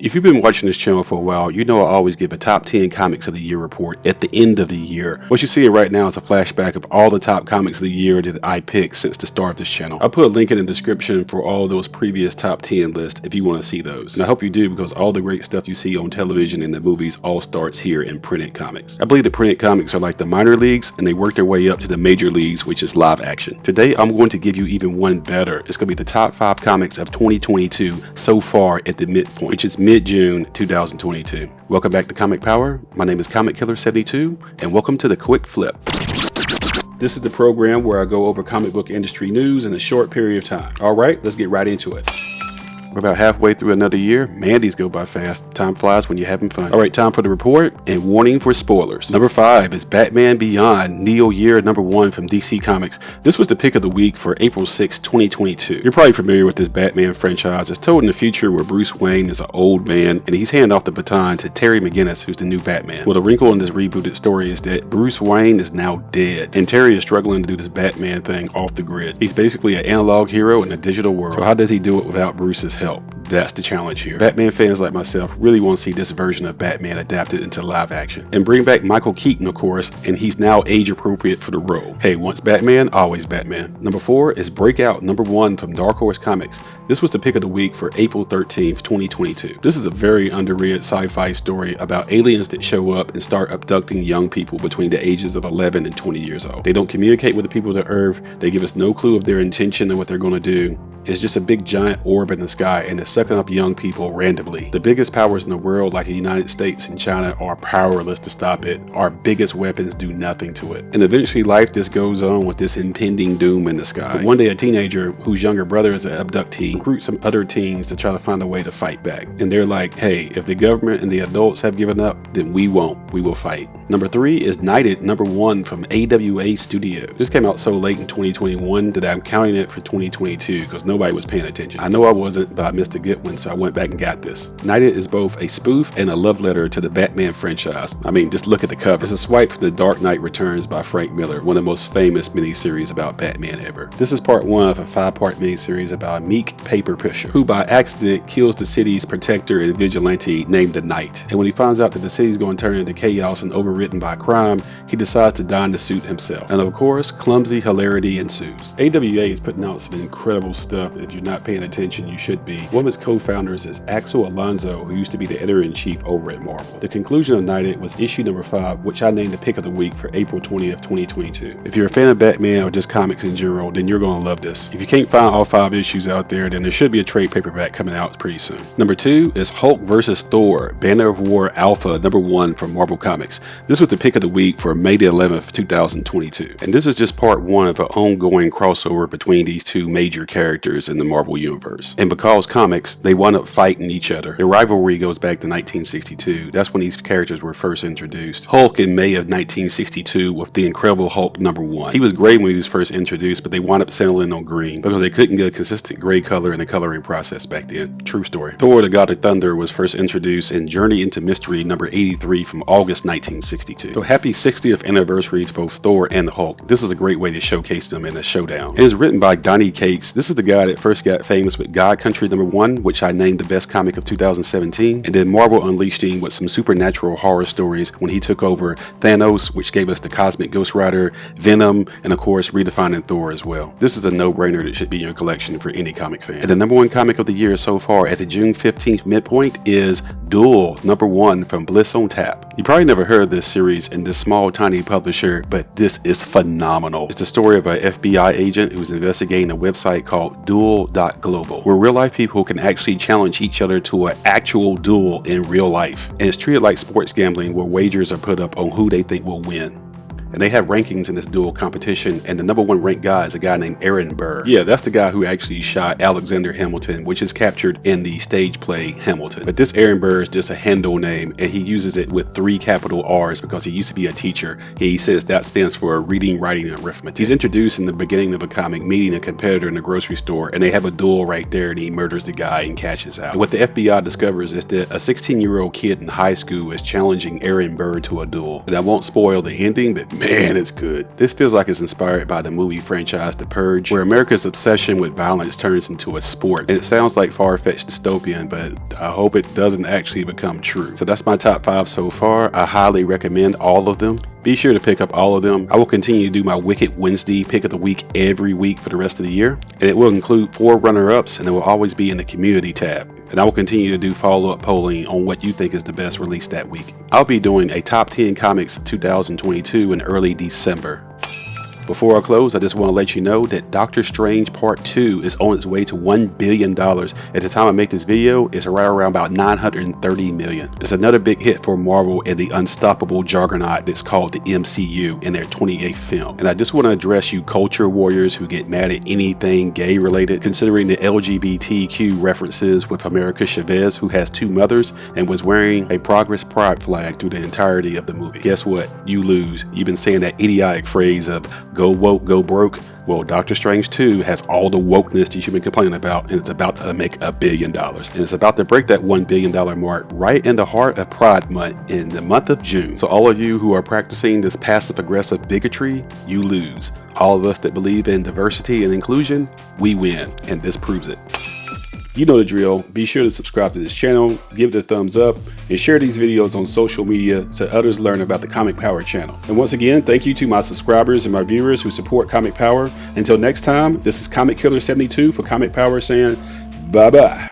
If you've been watching this channel for a while, you know I always give a top 10 comics of the year report at the end of the year. What you're seeing right now is a flashback of all the top comics of the year that I picked since the start of this channel. I'll put a link in the description for all those previous top 10 lists if you want to see those. And I hope you do, because all the great stuff you see on television and the movies all starts here in printed comics. I believe the printed comics are like the minor leagues and they work their way up to the major leagues, which is live action. Today I'm going to give you even one better. It's going to be the top 5 comics of 2022 so far at the midpoint, which is mid-June 2022. Welcome back to Comic Power. My name is Comic Killer 72 and welcome to the Quick Flip. This is the program where I go over comic book industry news in a short period of time. Alright, let's get right into it. We're about halfway through another year. Man, these go by fast. Time flies when you're having fun. Alright, time for the report and warning for spoilers. Number 5 is Batman Beyond, Neo Year number 1 from DC Comics. This was the pick of the week for April 6, 2022. You're probably familiar with this Batman franchise. It's told in the future where Bruce Wayne is an old man and he's handing off the baton to Terry McGinnis, who's the new Batman. Well, the wrinkle in this rebooted story is that Bruce Wayne is now dead and Terry is struggling to do this Batman thing off the grid. He's basically an analog hero in a digital world. So how does he do it without Bruce's help? That's the challenge here. Batman fans like myself really want to see this version of Batman adapted into live action. And bring back Michael Keaton, of course, and he's now age appropriate for the role. Hey, once Batman, always Batman. Number 4 is Breakout number 1 from Dark Horse Comics. This was the pick of the week for April 13th, 2022. This is a very underrated sci-fi story about aliens that show up and start abducting young people between the ages of 11 and 20 years old. They don't communicate with the people of the Earth. They give us no clue of their intention and what they're going to do. It's just a big giant orb in the sky and it's sucking up young people randomly. The biggest powers in the world, like the United States and China, are powerless to stop it. Our biggest weapons do nothing to it. And eventually life just goes on with this impending doom in the sky. But one day a teenager whose younger brother is an abductee recruits some other teens to try to find a way to fight back. And they're like, hey, if the government and the adults have given up, then we won't. We will fight. Number 3 is Knighted number 1 from AWA Studios. This came out so late in 2021 that I'm counting it for 2022 because nobody was paying attention. I know I wasn't, but I missed a good one, so I went back and got this. Knighted is both a spoof and a love letter to the Batman franchise. I mean, just look at the cover. It's a swipe from The Dark Knight Returns by Frank Miller, one of the most famous miniseries about Batman ever. This is part 1 of a 5-part miniseries about a meek paper pusher who by accident kills the city's protector and vigilante named the Knight. And when he finds out that the city's going to turn into chaos and overwritten by crime, he decides to don the suit himself. And of course, clumsy hilarity ensues. AWA is putting out some incredible stuff. If you're not paying attention, you should be. One of its co-founders is Axel Alonso, who used to be the editor-in-chief over at Marvel. The conclusion of Knighted was issue number 5, which I named the pick of the week for April 20th, 2022. If you're a fan of Batman or just comics in general, then you're going to love this. If you can't find all 5 issues out there, then there should be a trade paperback coming out pretty soon. Number 2 is Hulk vs. Thor, Banner of War Alpha number 1 from Marvel Comics. This was the pick of the week for May the 11th, 2022. And this is just part 1 of an ongoing crossover between these two major characters in the Marvel universe. And because comics, they wound up fighting each other. The rivalry goes back to 1962. That's when these characters were first introduced. Hulk in May of 1962 with the Incredible Hulk number 1. He was gray when he was first introduced, but they wound up settling on green because they couldn't get a consistent gray color in the coloring process back then. True story. Thor, the God of Thunder, was first introduced in Journey into Mystery number 83 from August 1962. So happy 60th anniversary to both Thor and the Hulk. This is a great way to showcase them in a showdown. And it's written by Donny Cates. This is the guy that first got famous with God Country number 1, which I named the best comic of 2017, and then Marvel unleashed him with some supernatural horror stories when he took over Thanos, which gave us the Cosmic Ghost Rider, Venom, and of course redefining Thor as well. This is a no-brainer that should be in your collection for any comic fan. And the number 1 comic of the year so far at the June 15th midpoint is Duel number 1 from Bliss on Tap. You probably never heard of this series in this small tiny publisher, but this is phenomenal. It's the story of an FBI agent who's investigating a website called Duel.global, where real life people can actually challenge each other to an actual duel in real life. And it's treated like sports gambling, where wagers are put up on who they think will win. And they have rankings in this duel competition, and the number 1 ranked guy is a guy named Aaron Burr. Yeah, that's the guy who actually shot Alexander Hamilton, which is captured in the stage play Hamilton. But this Aaron Burr is just a handle name, and he uses it with 3 capital R's because he used to be a teacher. He says that stands for reading, writing, and arithmetic. He's introduced in the beginning of a comic meeting a competitor in the grocery store, and they have a duel right there, and he murders the guy and cashes out. And what the FBI discovers is that a 16-year-old kid in high school is challenging Aaron Burr to a duel. And I won't spoil the ending, but man, it's good. This feels like it's inspired by the movie franchise The Purge, where America's obsession with violence turns into a sport. And it sounds like far-fetched dystopian, but I hope it doesn't actually become true. So that's my top 5 so far. I highly recommend all of them. Be sure to pick up all of them. I will continue to do my Wicked Wednesday pick of the week every week for the rest of the year. And it will include 4 runner-ups, and it will always be in the community tab. And I will continue to do follow-up polling on what you think is the best release that week. I'll be doing a top 10 comics of 2022 in early December. Before I close, I just want to let you know that Doctor Strange Part 2 is on its way to $1 billion. At the time I make this video, it's right around about $930 million. It's another big hit for Marvel and the unstoppable juggernaut that's called the MCU in their 28th film. And I just want to address you culture warriors who get mad at anything gay related, considering the LGBTQ references with America Chavez, who has 2 mothers and was wearing a Progress Pride flag through the entirety of the movie. Guess what? You lose. You've been saying that idiotic phrase of go woke, go broke. Well, Doctor Strange 2 has all the wokeness that you've been complaining about, and it's about to make $1 billion. And it's about to break that $1 billion mark right in the heart of Pride Month in the month of June. So all of you who are practicing this passive-aggressive bigotry, you lose. All of us that believe in diversity and inclusion, we win, and this proves it. You know the drill. Be sure to subscribe to this channel, give it a thumbs up, and share these videos on social media so others learn about the Comic Power channel. And once again, thank you to my subscribers and my viewers who support Comic Power. Until next time, this is Comic Killer 72 for Comic Power saying bye-bye.